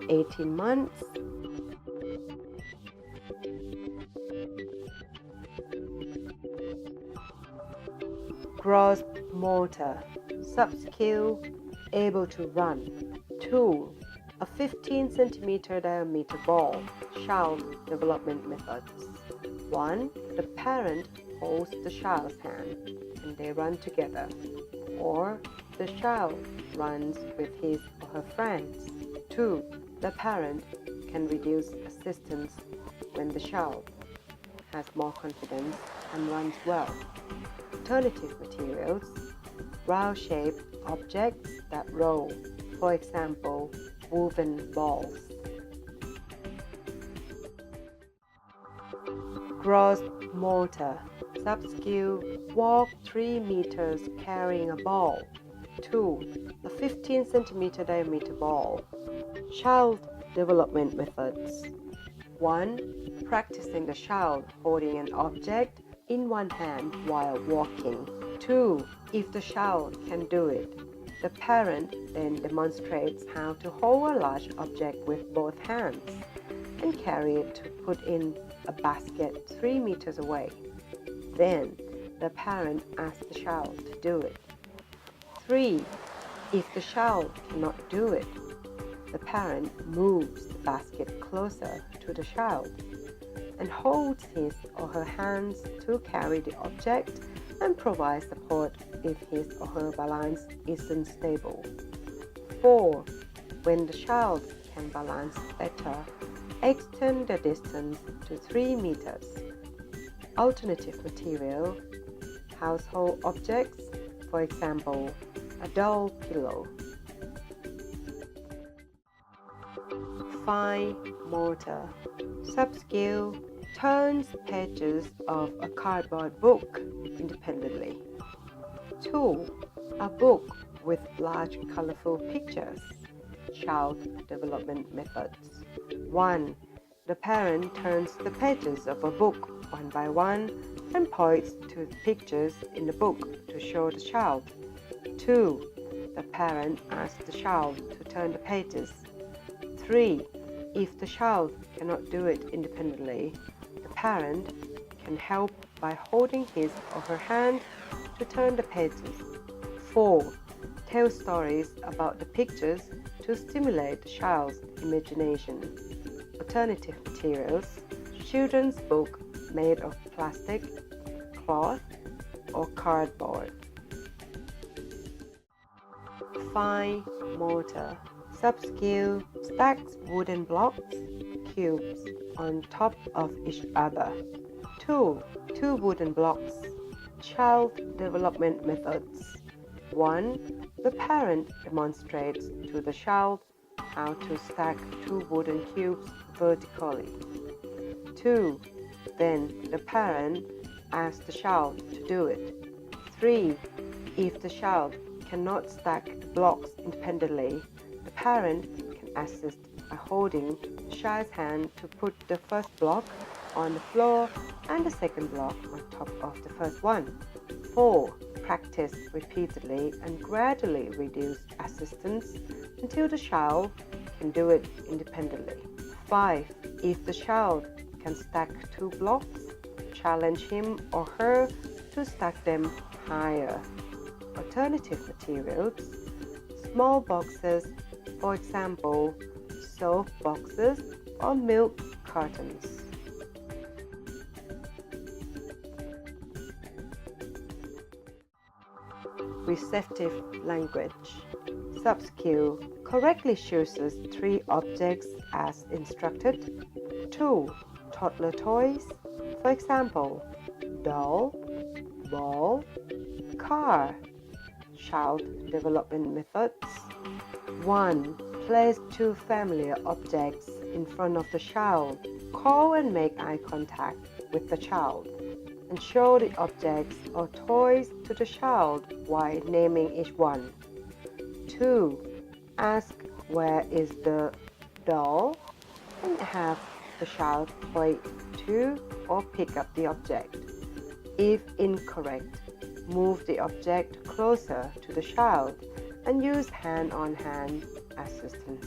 18 months, gross motor, sub-skill, able to run. Tool, a 15 centimeter diameter ball, child development methods. 1. The parent holds the child's hand and they run together, or the child runs with his or her friends. 2. The parent can reduce assistance when the child has more confidence and runs well. Alternative materials, round-shaped objects that roll, for example, woven balls. Gross motor, sub-skill, walk 3 meters carrying a ball. 2. A 15 centimeter diameter ball. Child development methods. 1. Practicing the child holding an object in one hand while walking. 2. If the child can do it, the parent then demonstrates how to hold a large object with both hands and carry it to put in a basket 3 meters away. Then the parent asks the child to do it. 3. If the child cannot do it, the parent moves the basket closer to the child and holds his or her hands to carry the object and provide support if his or her balance isn't stable. 4. When the child can balance better, extend the distance to 3 meters. Alternative material, household objects, for example, a doll pillow. Fine motor, sub-skill, turns pages of a cardboard book independently. 2. A book with large colorful pictures. Child development methods. 1. The parent turns the pages of a book one by one and points to the pictures in the book to show the child. 2. The parent asks the child to turn the pages. 3. If the child cannot do it independently, the parent can help by holding his or her hand to turn the pages. 4. Tell stories about the pictures to stimulate the child's imagination. Alternative materials, children's book made of plastic, cloth, or cardboard. Fine motor, sub-skill, stacks wooden blocks, cubes on top of each other. 2. 2 wooden blocks. Child development methods. 1. The parent demonstrates to the child how to stack 2 wooden cubes vertically. 2. Then the parent asks the child to do it. 3. If the child cannot stack the blocks independently, the parent can assist by holding the child's hand to put the first block on the floor and the second block on top of the first one. 4. Practice repeatedly and gradually reduce assistance until the child can do it independently. 5. If the child can stack 2 blocks, challenge him or her to stack them higher. Alternative materials, small boxes, for example, soap boxes or milk cartons. Receptive language. Sub-skill correctly chooses 3 objects as instructed. 2. Toddler toys, for example, doll, ball, car. Child development methods. 1. Place 2 familiar objects in front of the child. Call and make eye contact with the child and show the objects or toys to the child while naming each one. 2. Ask where is the doll and have the child point to or pick up the object. If incorrect, move the object closer to the child and use hand-on-hand assistant.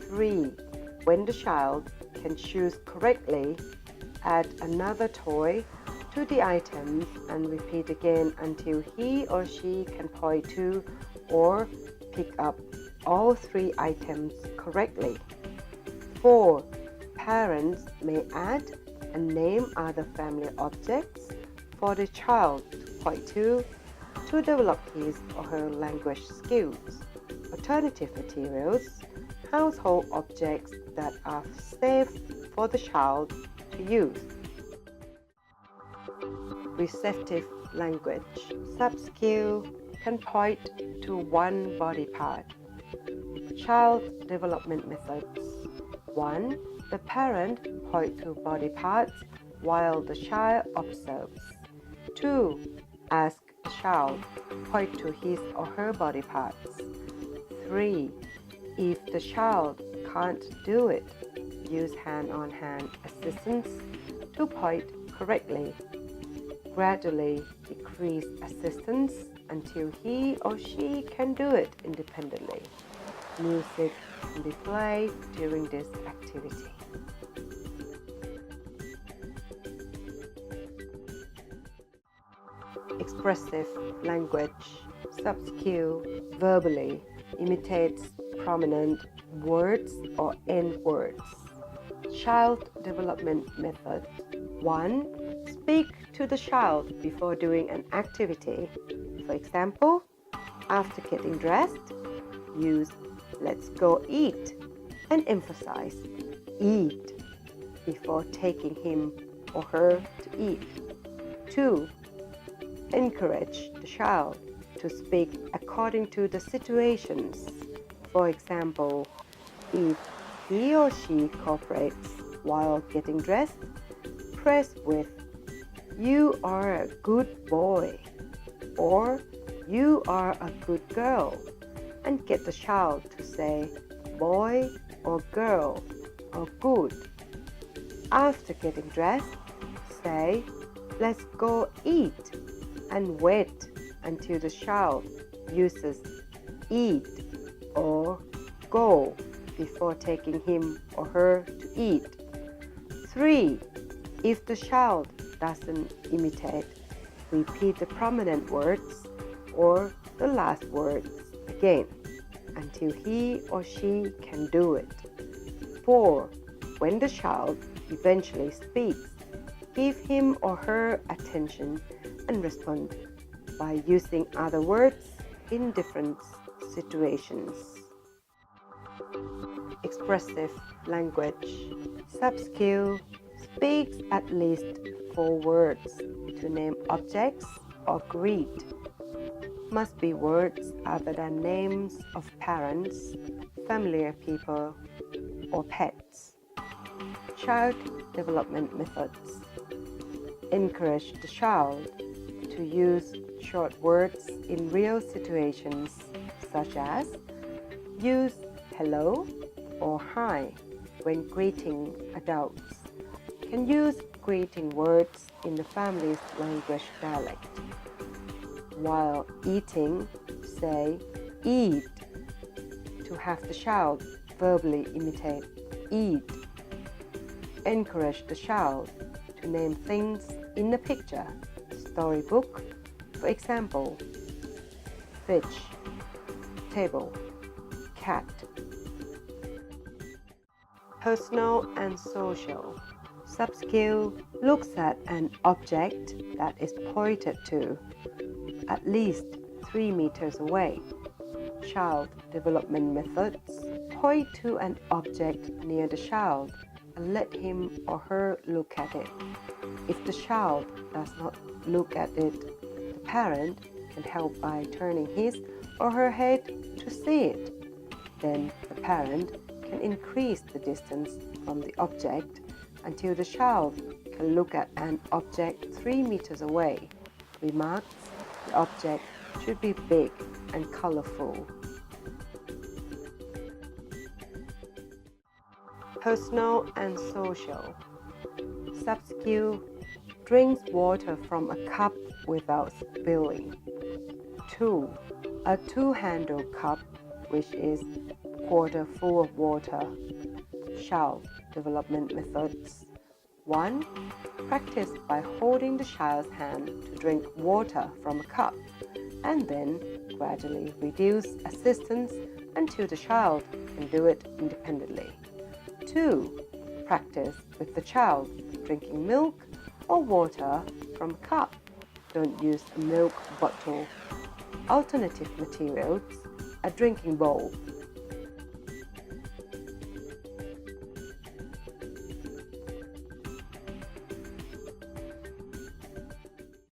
3. When the child can choose correctly, add another toy to the items and repeat again until he or she can point to or pick up all 3 items correctly. 4. Parents may add and name other family objects for the child to point to develop his or her language skills. Alternative materials, household objects that are safe for the child to use. Receptive language. Sub-skill can point to one body part. Child development methods. 1. The parent points to body parts while the child observes. 2. Ask the child point to his or her body parts. 3. If the child can't do it, use hand-on-hand assistance to point correctly. Gradually decrease assistance until he or she can do it independently. Music can be played during this activity. Expressive language. Sub-skill verbally imitates prominent words or end words. Child development method. 1. Speak to the child before doing an activity. For example, after getting dressed, use "let's go eat" and emphasize "eat" before taking him or her to eat. 2. Encourage the child to speak according to the situations. For example, if he or she cooperates while getting dressed, praise with "You are a good boy" or "You are a good girl," and get the child to say boy or girl or good. After getting dressed, say "let's go eat" and wait until the child uses eat or go before taking him or her to eat. 3. If the child doesn't imitate, repeat the prominent words or the last words again until he or she can do it. 4. When the child eventually speaks, give him or her attention and respond by using other words in different situations. Expressive language. Sub-skill speaks at least 4 words to name objects or greet. Must be words other than names of parents, familiar people, or pets. Child development methods. Encourage the child to use short words in real situations, such as use hello or hi when greeting adults. Can use greeting words in the family's language dialect. While eating, say eat to have the child verbally imitate eat. Encourage the child to name things in a picture, storybook, for example, fish, table, cat. Personal and social. Sub-skill looks at an object that is pointed to at least 3 meters away. Child development methods. Point to an object near the child and let him or her look at it. If the child does not look at it, the parent can help by turning his or her head to see it. Then the parent can increase the distance from the object until the child can look at an object 3 meters away. Remarks: the object should be big and colorful. Personal and social. Sub-skill drinks water from a cup without spilling. 2. A two-handled cup, which is quarter full of water. Child development methods. 1. Practice by holding the child's hand to drink water from a cup, and then gradually reduce assistance until the child can do it independently. 2. Practice with the child drinking milk or water from a cup. Don't use a milk bottle. Alternative materials: a drinking bowl